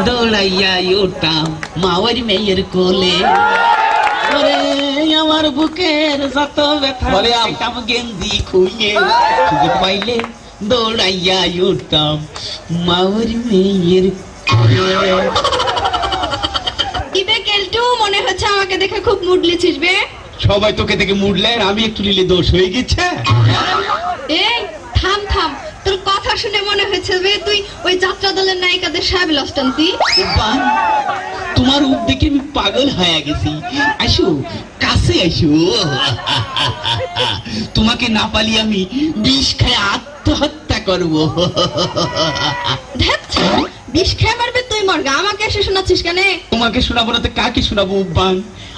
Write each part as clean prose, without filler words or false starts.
দৌড়াইয়া উঠতাম মাওয়ার মেয়ের কোলে, আমার বুকের যত ব্যথা গেঞ্জি খুলে সুযোগ পাইলে দৌড়াইয়া উঠতাম মাওয়ার মেয়ের কোলে। মনে হচ্ছে আমাকে দেখে খুব মুড লিছিস বে। সবাই তোকে দেখে মুডলে, আমি একটু নিলে দোষ হয়ে গেছে। এই থাম থাম, তোর কথা শুনে মনে হচ্ছে বে তুই ওই যাত্রা দলের নায়িকাদের সাহেব লস্টান্তি। তোমার রূপ দেখে আমি পাগল হয়ে গেছি। আসো কাছে আসো, তোমাকে না পালি আমি বিষ খায় আত্মহত্যা করবো। বিষ খেয়ে মারবে তুই মরগা, আমাকে এসে শোনাচ্ছিস কেন? তোমাকে শোনাবো না তো কাকে শোনাবো? উব্বান,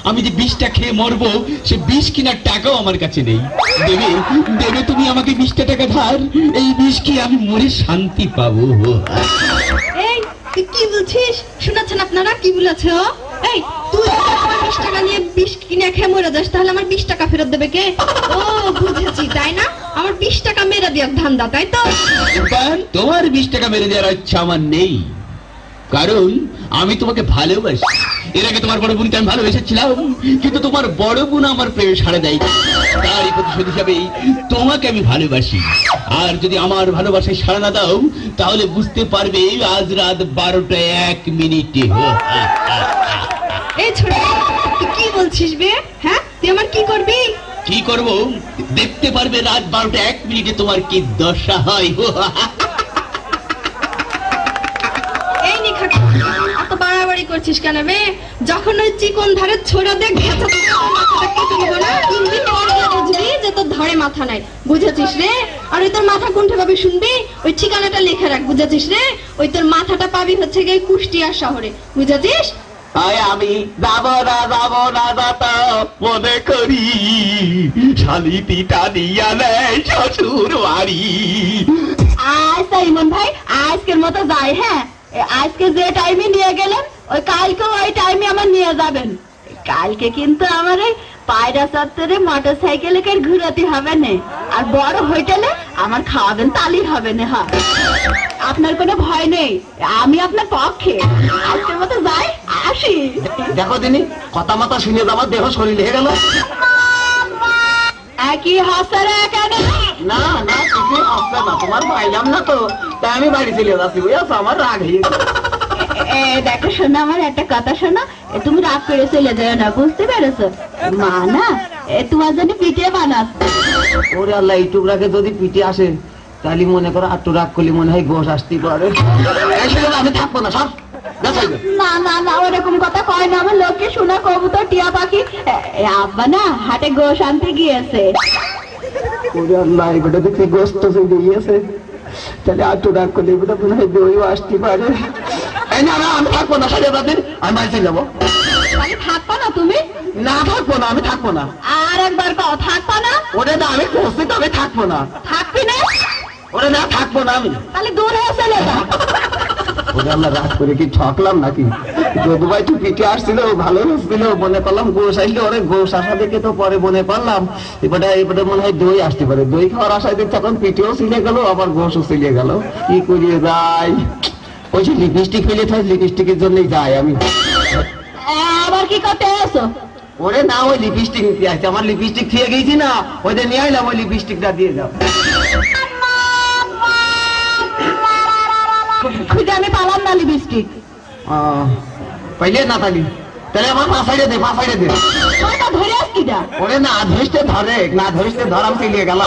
আমি যে বিষটা খেয়ে মরবো সে বিষ কিনার টাকাও আমার কাছে নেই। দেবে দেবে তুমি আমাকে 20টা টাকা ধার, এই বিষ কি আমি মরে শান্তি পাবো? এই তুই কি বলছিস? শোনাচ্ছেন আপনারা কি বলেছে? এই তুই 20 টাকা নিয়ে বিষ কিনে খেয়ে মরে যাস, তাহলে আমার 20 টাকা ফেরত দেবে কে? ও বুঝেছি, তাই না? আমার 20 টাকা মেরে দেওয়ার ধান্দা, তাই তো? তোমার 20 টাকা মেরে দেওয়ার ইচ্ছা আমার নেই, কারণ আমি তোমাকে ভালোবাসি। এর আগে তোমার বড় বোনকে আমি ভালোবেসেছিলাম, কিন্তু তোমার বড় বোন আমার প্রেমে সাড়া দেয়, তারই প্রতিশোধ হিসাবে তোমাকে আমি ভালোবাসি। আর যদি আমার ভালোবাসায় সাড়া না দাও তাহলে বুঝতে পারবে আজ রাত 12টা 1 মিনিটে। এই ছোট তুই কি বলছিস বে? হ্যাঁ তুই আমার কি করবি? কি করব দেখতে পারবে রাত 12টা 1 মিনিটে তোমার কি দশা হয়। এই নিখা এত বাড়াবাড়ি করছিস কেন বে? যখন ওই চিকন ধারে ছোড়া দেখ মাথাটা কেটে নেবো না, বুঝবি যে তোর ধরে মাথা নাই, বুঝেছিস রে? আর ওই তোর মাথা কোনটা পাবি শুনবি? ওই ঠিকানাটা লিখে রাখ, বুঝেছিস রে? ওই তোর মাথাটা পাবি হচ্ছে গিয়ে কুষ্টিয়া শহরে, বুঝেছিস? আমি যাব না দাদা মনে করি শালিতিটা দিয়া নেয় শ্বশুর বাড়ি। আচ্ছা ইমন ভাই, আজকের মতো যাই। হ্যাঁ আজকে যে টাইমে নিয়ে গেলেন ওই কালকে ওই টাইমে আমার নিয়ে যাবেন। কালকে কিন্তু আমার এই পায়রা চত্বরে মোটর সাইকেলে করে ঘুরাতে হবে না, আর বড় হোটেলে আমার খাওয়াবেন, তালি হবে না। হ্যাঁ আপনার কোনো ভয় নেই, আমি আপনার পক্ষে। আজকের মতো যাই, আসি। দেখো দিনি কথা মাথা শুনে যাবার দেহ শরীর লেগে গেল। একই হাসারে কেন? না না কিছু আসবে না, তোমার পাইলাম না তো তাই আমি বাড়ি চলে যাচ্ছি, বুঝেছো? আমার রাগ হয়ে গেছে। দেখো শোনো, আমার একটা কথা শোনো, তুমি রাগ করে চলে যাও না, বুঝতে পেরেছো? মা না তোমার জন্য পিঠে বানাস। ওরে আল্লাহ, এই টুকরাকে যদি পিঠে আসে তাহলে মনে করো আটটু রাগ করলে মনে হয় গোশ আসতে পারে। আমি থাকবো না সব। না না না ওরকম কথা কয় না, আমার লোককে শোনা কবুতর টিয়া পাখি আব্বা না হাটে গোশ আনতে গিয়েছে। ওরে আল্লাহ, এগুলো দেখি গোশ তো গিয়েছে, তাহলে আটটু রাগ করলে এগুলো মনে হয় দইও আসতে পারে। না না আমি থাকবো না, সাড়ে বাদের আমি বাড়ি চলে যাবো। থাকবো না তুমি? না থাকবো না, আমি থাকবো না। আর একবার কও থাকবো না। ওরে না আমি করছি তো, আমি থাকবো না। থাকবি না? ওরে না থাকবো না আমি। তাহলে দূর হয়ে চলে যা। ওরে আল্লাহ, রাত করে কি ঠকলাম নাকি? যদু ভাই তুই পিঠে আসছিল ভালো হচ্ছিল, মনে করলাম গোশ আসলে, ওরে গোশ আসা দেখে তো পরে মনে করলাম এবারে মনে হয় দই আসতে পারে। দই খাওয়ার আশায় দেখছি এখন পিঠেও ছিলে গেল, আবার গোশও ছিলে গেল। কি করিয়ে যাই? ওই যে লিপস্টিক ফেলে থাক, লিপস্টিকের জন্যই যাই আমি। আবার কি করতে এসো? ওরে না ওই লিপস্টিক নিতে আসছে, আমার লিপস্টিক খেয়ে গেছি না, ওদের নিয়ে আইলাম, ওই লিপস্টিকটা দিয়ে যাও। খুঁজে আমি পালাম না লিপস্টিক। পাইলে না থাকি তাহলে আমার পা সাইডে দে, পা সাইডে দে। ধরে আসছি না। ওরে না ধরিসতে ধরে, না ধরিসতে ধরাম চলিয়ে গেল।